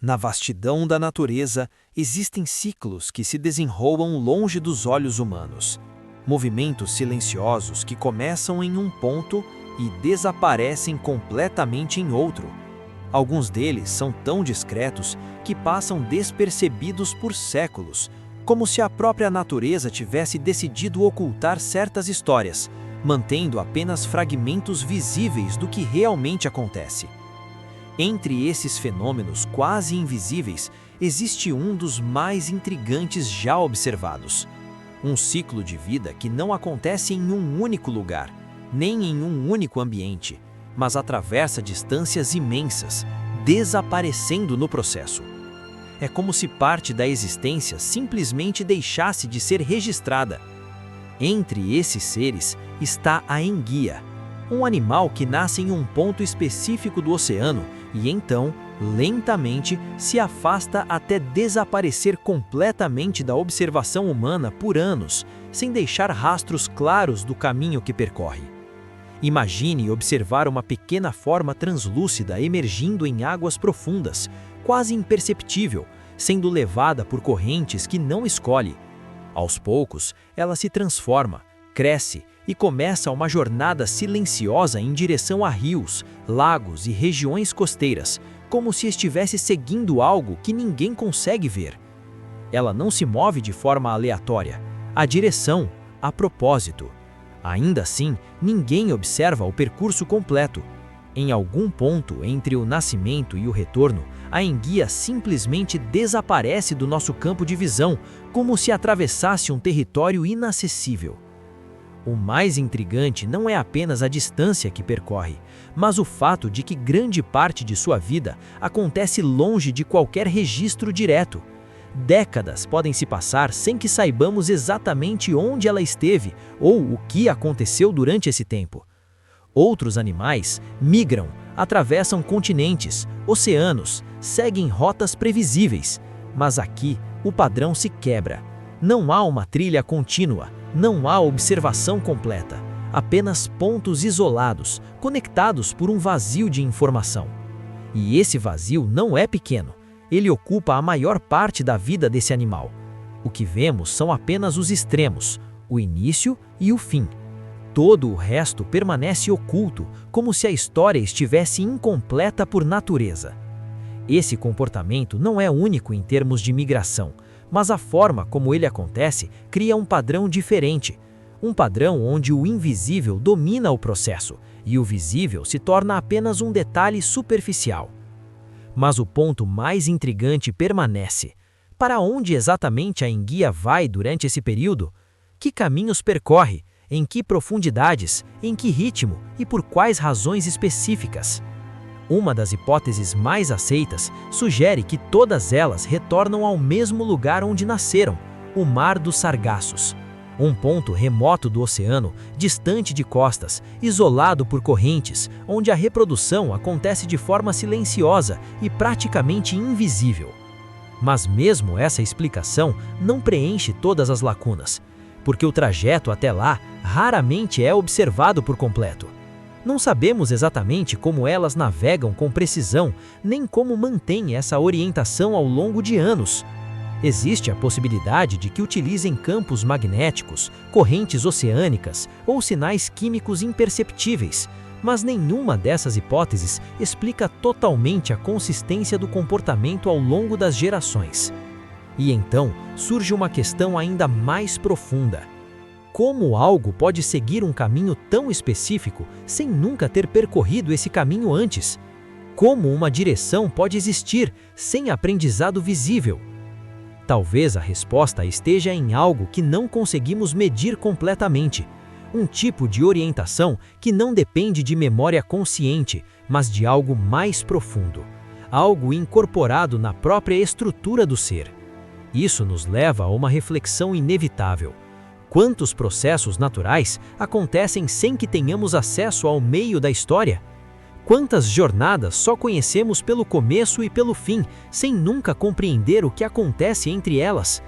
Na vastidão da natureza, existem ciclos que se desenrolam longe dos olhos humanos. Movimentos silenciosos que começam em um ponto e desaparecem completamente em outro. Alguns deles são tão discretos que passam despercebidos por séculos, como se a própria natureza tivesse decidido ocultar certas histórias, mantendo apenas fragmentos visíveis do que realmente acontece. Entre esses fenômenos quase invisíveis, existe um dos mais intrigantes já observados. Um ciclo de vida que não acontece em um único lugar, nem em um único ambiente, mas atravessa distâncias imensas, desaparecendo no processo. É como se parte da existência simplesmente deixasse de ser registrada. Entre esses seres está a enguia, um animal que nasce em um ponto específico do oceano e então, lentamente, se afasta até desaparecer completamente da observação humana por anos, sem deixar rastros claros do caminho que percorre. Imagine observar uma pequena forma translúcida emergindo em águas profundas, quase imperceptível, sendo levada por correntes que não escolhe. Aos poucos, ela se transforma, cresce e começa uma jornada silenciosa em direção a rios, lagos e regiões costeiras, como se estivesse seguindo algo que ninguém consegue ver. Ela não se move de forma aleatória, a direção, a propósito. Ainda assim, ninguém observa o percurso completo. Em algum ponto entre o nascimento e o retorno, a enguia simplesmente desaparece do nosso campo de visão, como se atravessasse um território inacessível. O mais intrigante não é apenas a distância que percorre, mas o fato de que grande parte de sua vida acontece longe de qualquer registro direto. Décadas podem se passar sem que saibamos exatamente onde ela esteve ou o que aconteceu durante esse tempo. Outros animais migram, atravessam continentes, oceanos, seguem rotas previsíveis, mas aqui o padrão se quebra. Não há uma trilha contínua, não há observação completa, apenas pontos isolados, conectados por um vazio de informação. E esse vazio não é pequeno, ele ocupa a maior parte da vida desse animal. O que vemos são apenas os extremos, o início e o fim. Todo o resto permanece oculto, como se a história estivesse incompleta por natureza. Esse comportamento não é único em termos de migração, mas a forma como ele acontece cria um padrão diferente. Um padrão onde o invisível domina o processo e o visível se torna apenas um detalhe superficial. Mas o ponto mais intrigante permanece. Para onde exatamente a enguia vai durante esse período? Que caminhos percorre? Em que profundidades? Em que ritmo? E por quais razões específicas? Uma das hipóteses mais aceitas sugere que todas elas retornam ao mesmo lugar onde nasceram, o Mar dos Sargassos. Um ponto remoto do oceano, distante de costas, isolado por correntes, onde a reprodução acontece de forma silenciosa e praticamente invisível. Mas mesmo essa explicação não preenche todas as lacunas, porque o trajeto até lá raramente é observado por completo. Não sabemos exatamente como elas navegam com precisão, nem como mantêm essa orientação ao longo de anos. Existe a possibilidade de que utilizem campos magnéticos, correntes oceânicas ou sinais químicos imperceptíveis, mas nenhuma dessas hipóteses explica totalmente a consistência do comportamento ao longo das gerações. E então surge uma questão ainda mais profunda. Como algo pode seguir um caminho tão específico sem nunca ter percorrido esse caminho antes? Como uma direção pode existir sem aprendizado visível? Talvez a resposta esteja em algo que não conseguimos medir completamente. Um tipo de orientação que não depende de memória consciente, mas de algo mais profundo. Algo incorporado na própria estrutura do ser. Isso nos leva a uma reflexão inevitável. Quantos processos naturais acontecem sem que tenhamos acesso ao meio da história? Quantas jornadas só conhecemos pelo começo e pelo fim, sem nunca compreender o que acontece entre elas?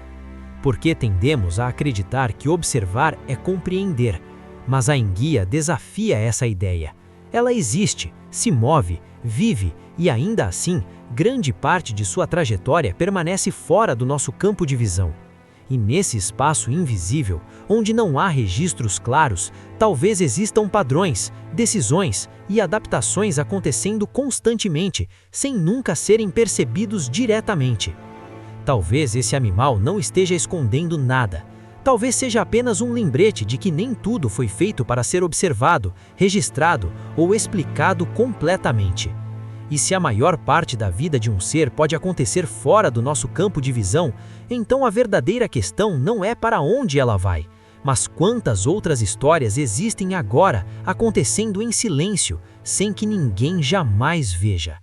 Porque tendemos a acreditar que observar é compreender, mas a enguia desafia essa ideia. Ela existe, se move, vive e ainda assim grande parte de sua trajetória permanece fora do nosso campo de visão. E nesse espaço invisível, onde não há registros claros, talvez existam padrões, decisões e adaptações acontecendo constantemente, sem nunca serem percebidos diretamente. Talvez esse animal não esteja escondendo nada. Talvez seja apenas um lembrete de que nem tudo foi feito para ser observado, registrado ou explicado completamente. E se a maior parte da vida de um ser pode acontecer fora do nosso campo de visão, então a verdadeira questão não é para onde ela vai, mas quantas outras histórias existem agora acontecendo em silêncio, sem que ninguém jamais veja.